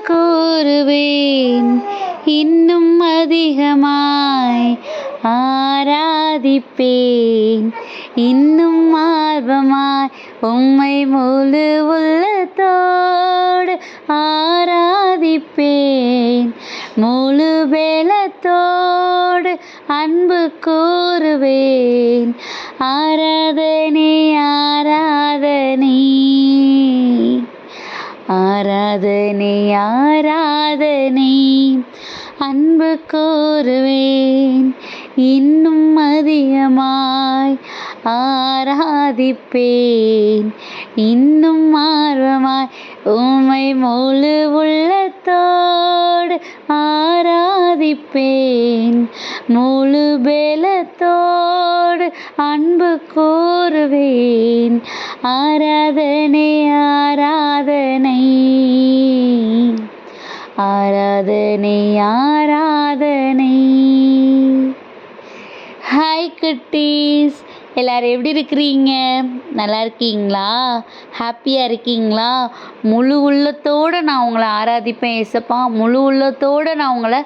கூறுவேன், இன்னும் அதிகமாய் ஆராதிப்பேன், இன்னும் ஆர்வமாய் உம்மை முழு உள்ளத்தோடு ஆராதிப்பேன், முழு பலத்தோடு அன்பு கூறுவேன். ஆராதனை ஆராதனை ஆராதனை ஆராதனை, அன்பு கூறுவேன், இன்னும் அதிகமாய் ஆராதிப்பேன், இன்னும் ஆர்வமாய் உம்மை முழு உள்ளத்தோடு ஆராதிப்பேன், முழு பலத்தோடு அன்பு கூறுவேன். ஆராதனை ஆராதனை ஆராதனை ஆராதனை. ஹாய் குட்டீஸ், எல்லோரும் எப்படி இருக்கிறீங்க? நல்லா இருக்கீங்களா? ஹாப்பியாக இருக்கீங்களா? முழு உள்ளத்தோடு நான் உங்களை ஆராதிப்பேன் ஏசப்பா, முழு உள்ளத்தோடு நான் உங்களை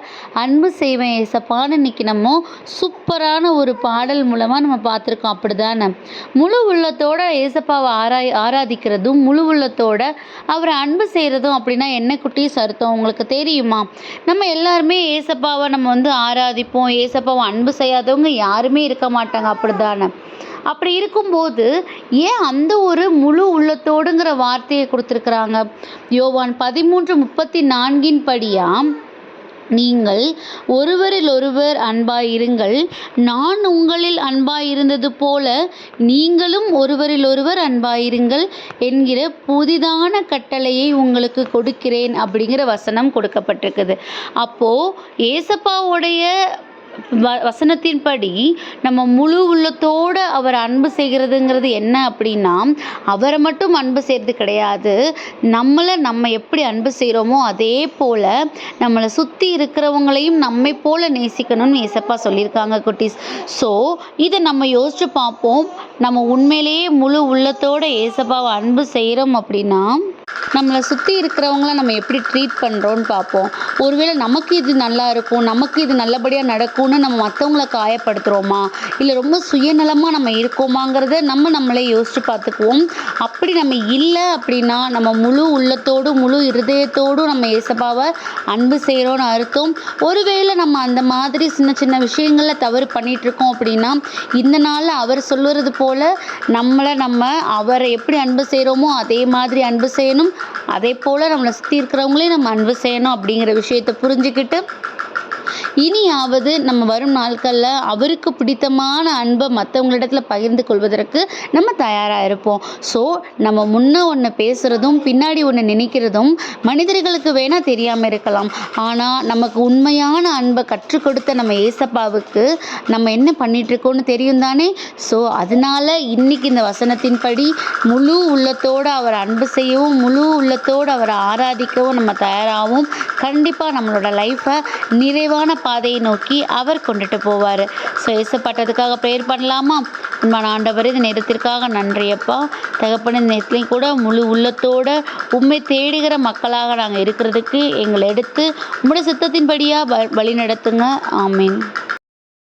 அன்பு செய்வேன் ஏசப்பான்னு இன்றைக்கி நம்ம சூப்பரான ஒரு பாடல் மூலமாக நம்ம பார்த்துருக்கோம். அப்படி தானே? முழு உள்ளத்தோடு ஏசப்பாவை ஆராதிக்கிறதும் முழு உள்ளத்தோடு அவரை அன்பு செய்கிறதும் அப்படின்னா என்ன குட்டீஸ் அர்த்தம் உங்களுக்கு தெரியுமா? நம்ம எல்லாருமே ஏசப்பாவை நம்ம ஆராதிப்போம், ஏசப்பாவை அன்பு செய்யாதவங்க யாருமே இருக்க மாட்டாங்க. அப்படி தானே? அப்படி இருக்கும்போது ஏன் அந்த ஒரு முழு உள்ளத்தோடுங்கிற வார்த்தையை கொடுத்துருக்குறாங்க? யோவான் 13:34 படியாம், நீங்கள் ஒருவரில் ஒருவர் அன்பாயிருங்கள், நான் உங்களில் அன்பாயிருந்தது போல நீங்களும் ஒருவரில் ஒருவர் அன்பாயிருங்கள் என்கிற புதிதான கட்டளையை உங்களுக்கு கொடுக்கிறேன் அப்படிங்கிற வசனம் கொடுக்கப்பட்டிருக்குது. அப்போது ஏசப்பாவுடைய வசனத்தின்படி நம்ம முழு உள்ளத்தோடு அவர் அன்பு செய்கிறதுங்கிறது என்ன அப்படின்னா, அவரை மட்டும் அன்பு செய்கிறது கிடையாது, நம்ம எப்படி அன்பு செய்கிறோமோ அதே போல் நம்மளை சுற்றி இருக்கிறவங்களையும் நம்மை போல் நேசிக்கணும்னு ஏசப்பா சொல்லியிருக்காங்க குட்டீஸ். ஸோ இதை நம்ம யோசித்து பார்ப்போம். நம்ம உண்மையிலேயே முழு உள்ளத்தோடு ஏசப்பாவை அன்பு செய்கிறோம் அப்படின்னா நம்மளை சுற்றி இருக்கிறவங்கள நம்ம எப்படி ட்ரீட் பண்ணுறோன்னு பார்ப்போம். ஒருவேளை நமக்கு இது நல்லா இருக்கும், நமக்கு இது நல்லபடியாக நடக்கும்னு நம்ம மற்றவங்கள காயப்படுத்துகிறோமா, இல்லை ரொம்ப சுயநலமாக நம்ம இருக்கோமாங்கிறத நம்மளே யோசித்து பார்த்துக்குவோம். அப்படி நம்ம இல்லை அப்படின்னா நம்ம முழு உள்ளத்தோடு முழு இருதயத்தோடும் நம்ம ஏசப்பாவை அன்பு செய்கிறோன்னு அர்த்தம். ஒருவேளை நம்ம அந்த மாதிரி சின்ன சின்ன விஷயங்களில் தவறு பண்ணிகிட்ருக்கோம் அப்படின்னா இந்த நாளில் அவர் சொல்லுறது போல் நம்ம அவரை எப்படி அன்பு செய்கிறோமோ அதே மாதிரி அன்பு செய்யணும், அதே போல் நம்மளை சுற்றி இருக்கிறவங்களே நம்ம அன்பு செய்யணும் அப்படிங்கிற விஷயத்தை புரிஞ்சுக்கிட்டு இனியாவது நம்ம வரும் நாட்களில் அவருக்கு பிடித்தமான அன்பை மற்றவங்களிடத்தில் பகிர்ந்து கொள்வதற்கு நம்ம தயாராக இருப்போம். ஸோ நம்ம முன்ன ஒன்று பேசுகிறதும் பின்னாடி ஒன்று நினைக்கிறதும் மனிதர்களுக்கு வேணால் தெரியாமல் இருக்கலாம், ஆனால் நமக்கு உண்மையான அன்பை கற்றுக் கொடுத்த நம்ம ஏசப்பாவுக்கு நம்ம என்ன பண்ணிகிட்ருக்கோன்னு தெரியும் தானே? ஸோ அதனால் இன்றைக்கி இந்த வசனத்தின்படி முழு உள்ளத்தோடு அவர் அன்பு செய்யவும் முழு உள்ளத்தோடு அவரை ஆராதிக்கவும் நம்ம தயாராகவும் கண்டிப்பாக நம்மளோட லைஃப்பை நிறைவான பாதையை நோக்கி அவர் கொண்டுட்டு போவார். ஸோ ஏசப்பட்டதுக்காக ப்ரேயர் பண்ணலாமா? உண்மையான ஆண்டவரே, இந்த நேரத்திற்காக நன்றியப்பா தகப்பன. இந்த நேரத்துலையும் கூட முழு உள்ளத்தோடு உண்மை தேடுகிற மக்களாக நாங்கள் இருக்கிறதுக்கு எங்களை எடுத்து உம்முடைய சித்தத்தின்படியாக வழி நடத்துங்க. ஆமீன்.